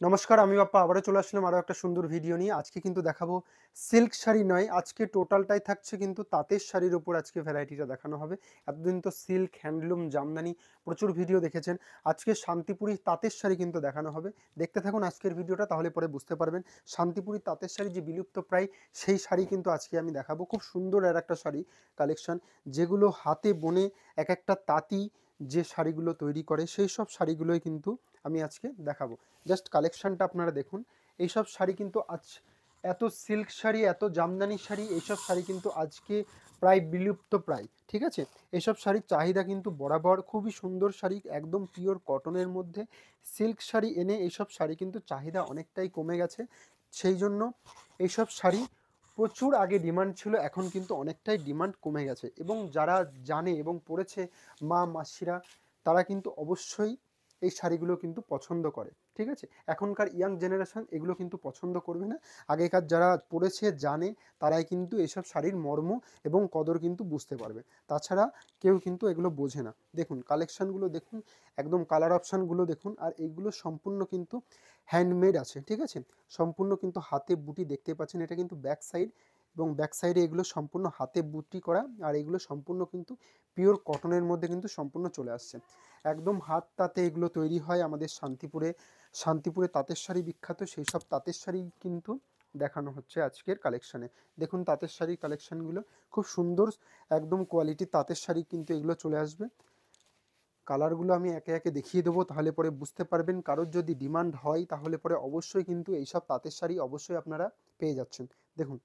নমস্কার, আমি বাপ্পা আবারও চলে আসলাম আরও একটা সুন্দর ভিডিও নিয়ে। আজকে কিন্তু দেখাবো সিল্ক শাড়ি নয়, আজকে টোটালটাই থাকছে কিন্তু তাঁতের শাড়ির ওপর আজকে ভ্যারাইটিটা দেখানো হবে। এতদিন তো সিল্ক, হ্যান্ডলুম, জামদানি প্রচুর ভিডিও দেখেছেন। আজকে শান্তিপুরি তাঁতের শাড়ি কিন্তু দেখানো হবে। দেখতে থাকুন আজকের ভিডিওটা, তাহলে পরে বুঝতে পারবেন। শান্তিপুরি তাঁতের শাড়ি যে বিলুপ্ত প্রায়, সেই শাড়ি কিন্তু আজকে আমি দেখাবো। খুব সুন্দর আর একটা শাড়ি কালেকশন, যেগুলো হাতে বনে এক একটা তাঁতি যে শাড়িগুলো তৈরি করে, সেই সব শাড়িগুলোই কিন্তু আমি আজকে দেখাবো। জাস্ট কালেকশনটা আপনারা দেখুন। এইসব শাড়ি কিন্তু আজ, এত সিল্ক শাড়ি, এত জামদানি শাড়ি, এইসব শাড়ি কিন্তু আজকে প্রায় বিলুপ্ত প্রায়, ঠিক আছে। এইসব শাড়ির চাহিদা কিন্তু বরাবর, খুবই সুন্দর শাড়ি, একদম পিওর কটনের মধ্যে সিল্ক শাড়ি এনে এইসব শাড়ি কিন্তু চাহিদা অনেকটাই কমে গেছে। সেই জন্য এইসব শাড়ি প্রচুর আগে ডিমান্ড ছিল, এখন কিন্তু অনেকটাই ডিমান্ড কমে গেছে। এবং যারা জানে এবং পড়েছে, মা মাসিরা, তারা কিন্তু অবশ্যই এই শাড়িগুলো কিন্তু পছন্দ করে, ঠিক আছে। এখনকার ইয়াং জেনারেশন এগুলো কিন্তু পছন্দ করবে না। আগেকার যারা পড়েছে জানে, তারাই কিন্তু এইসব শাড়ির মর্ম এবং কদর কিন্তু বুঝতে পারবে। তাছাড়া কেউ কিন্তু এগুলো বোঝে না। দেখুন কালেকশানগুলো দেখুন, একদম কালার অপশানগুলো দেখুন। আর এইগুলো সম্পূর্ণ কিন্তু হ্যান্ডমেড আছে, ঠিক আছে। সম্পূর্ণ কিন্তু হাতে বুটি দেখতে পাচ্ছেন, এটা কিন্তু ব্যাক সাইড, এবং ব্যাক সাইডে এগুলো সম্পূর্ণ হাতে বুটি করা। আর এগুলো সম্পূর্ণ কিন্তু পিওর কটনের মধ্যে কিন্তু সম্পূর্ণ চলে আসছে। একদম হাত তাতে এগুলো তৈরি হয় আমাদের শান্তিপুরে। শান্তিপুরে তাঁতের শাড়ি বিখ্যাত, সেই সব তাঁতের শাড়ি কিন্তু দেখানো হচ্ছে আজকের কালেকশানে। দেখুন তাঁতের শাড়ির কালেকশানগুলো খুব সুন্দর, একদম কোয়ালিটি তাঁতের শাড়ি কিন্তু এগুলো চলে আসবে। কালারগুলো আমি একে একে দেখিয়ে দেবো, তাহলে পরে বুঝতে পারবেন। কারোর যদি ডিমান্ড হয় তাহলে পরে অবশ্যই কিন্তু এইসব তাঁতের শাড়ি অবশ্যই আপনারা পেয়ে যাচ্ছেন। দেখুন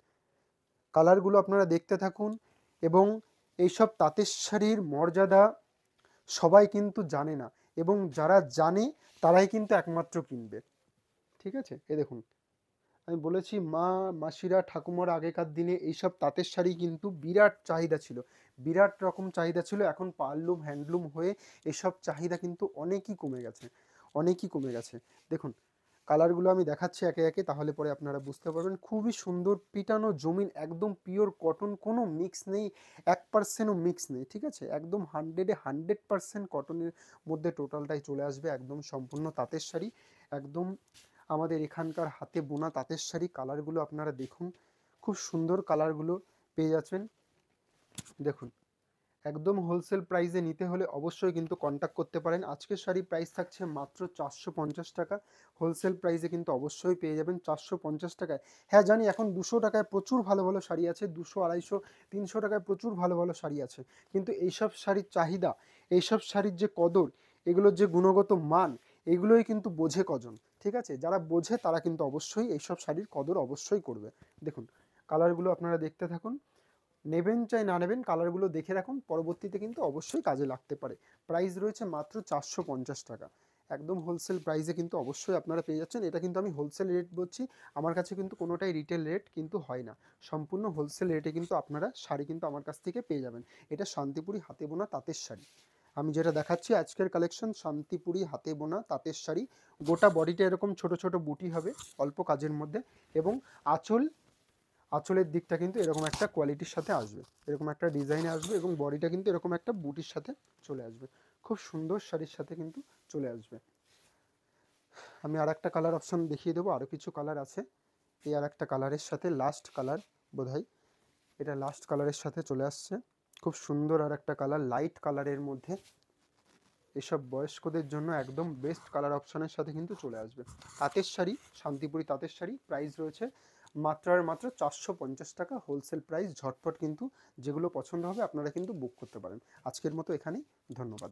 কালারগুলো আপনারা দেখতে থাকুন। এবং এইসব তাঁতের শাড়ির মর্যাদা সবাই কিন্তু জানে না, এবং যারা জানে তারাই কিন্তু একমাত্র কিনবে, ঠিক আছে। এ দেখুন, আমি বলেছি মা মাসিরা ঠাকুমার আগেকার দিনে এইসব তাঁতের শাড়ি কিন্তু বিরাট চাহিদা ছিল, বিরাট রকম চাহিদা ছিল। এখন পারলুম হ্যান্ডলুম হয়ে এসব চাহিদা কিন্তু অনেকই কমে গেছে, অনেকই কমে গেছে। দেখুন কালারগুলো আমি দেখাচ্ছি একে একে, তাহলে পরে আপনারা বুঝতে পারবেন। খুবই সুন্দর পিটানো জমিন, একদম পিওর কটন, কোনো মিক্স নেই, 1%ও মিক্স নেই, ঠিক আছে। একদম 100% কটনের মধ্যে টোটালটাই চলে আসবে, একদম সম্পূর্ণ তাঁতের শাড়ি, একদম আমাদের এখানকার হাতে বোনা তাঁতের শাড়ি। কালারগুলো আপনারা দেখুন, খুব সুন্দর কালারগুলো পেয়ে যাচ্ছেন। দেখুন একদম হোলসেল প্রাইসে নিতে হলে অবশ্যই কিন্তু কন্ট্যাক্ট করতে পারেন। আজকের শাড়ি প্রাইস থাকছে মাত্র 450 টাকা। হোলসেল প্রাইসে কিন্তু অবশ্যই পেয়ে যাবেন 450 টাকায়। হ্যাঁ জানি এখন 200 টাকায় প্রচুর ভালো ভালো শাড়ি আছে, 200, 250, 300 টাকায় প্রচুর ভালো ভালো শাড়ি আছে। কিন্তু এইসব শাড়ির চাহিদা, এইসব শাড়ির যে কদর, এগুলোর যে গুণগত মান, এগুলোই কিন্তু বোঝে কজন, ঠিক আছে। যারা বোঝে তারা কিন্তু অবশ্যই এইসব শাড়ির কদর অবশ্যই করবে। দেখুন কালারগুলো আপনারা দেখতে থাকুন। নেবেন চাই না নেবেন, কালারগুলো দেখে রাখুন, পরবর্তীতে কিন্তু অবশ্যই কাজে লাগতে পারে। প্রাইস রয়েছে মাত্র 450 টাকা, একদম হোলসেল প্রাইসে কিন্তু অবশ্যই আপনারা পেয়ে যাচ্ছেন। এটা কিন্তু আমি হোলসেল রেট বলছি, আমার কাছে কিন্তু কোনোটাই রিটেল রেট কিন্তু হয় না। সম্পূর্ণ হোলসেল রেটে কিন্তু আপনারা শাড়ি কিন্তু আমার কাছ থেকে পেয়ে যাবেন। এটা শান্তিপুরি হাতে বোনা তাঁতের শাড়ি। আমি যেটা দেখাচ্ছি আজকের কালেকশন, শান্তিপুরি হাতে বোনা তাঁতের শাড়ি। গোটা বডিটা এরকম ছোট ছোট বুটি হবে অল্প কাজের মধ্যে, এবং আঁচল, আঁচলের দিকটা কিন্তু এরকম একটা কোয়ালিটির সাথে আসবে, এরকম একটা ডিজাইনে আসবে, এবং বডিটা কিন্তু এরকম একটা বুটির সাথে চলে আসবে। খুব সুন্দর শাড়ির সাথে কিন্তু চলে আসবে। আমি আর একটা কালার অপশন দেখিয়ে দেবো, আরও কিছু কালার আছে। এই আর একটা কালারের সাথে, লাস্ট কালার বোধহয়, এটা লাস্ট কালারের সাথে চলে আসছে। খুব সুন্দর আর একটা কালার, লাইট কালারের মধ্যে, এসব বয়স্কদের জন্য একদম বেস্ট কালার অপশানের সাথে কিন্তু চলে আসবে। তাঁতের শাড়ি, শান্তিপুরি তাঁতের শাড়ি, প্রাইস রয়েছে মাত্র আর মাত্র 450 টাকা, হোলসেল প্রাইস। ঝটপট কিন্তু যেগুলো পছন্দ হবে আপনারা কিন্তু বুক করতে পারেন। আজকের মতো এখানেই, ধন্যবাদ।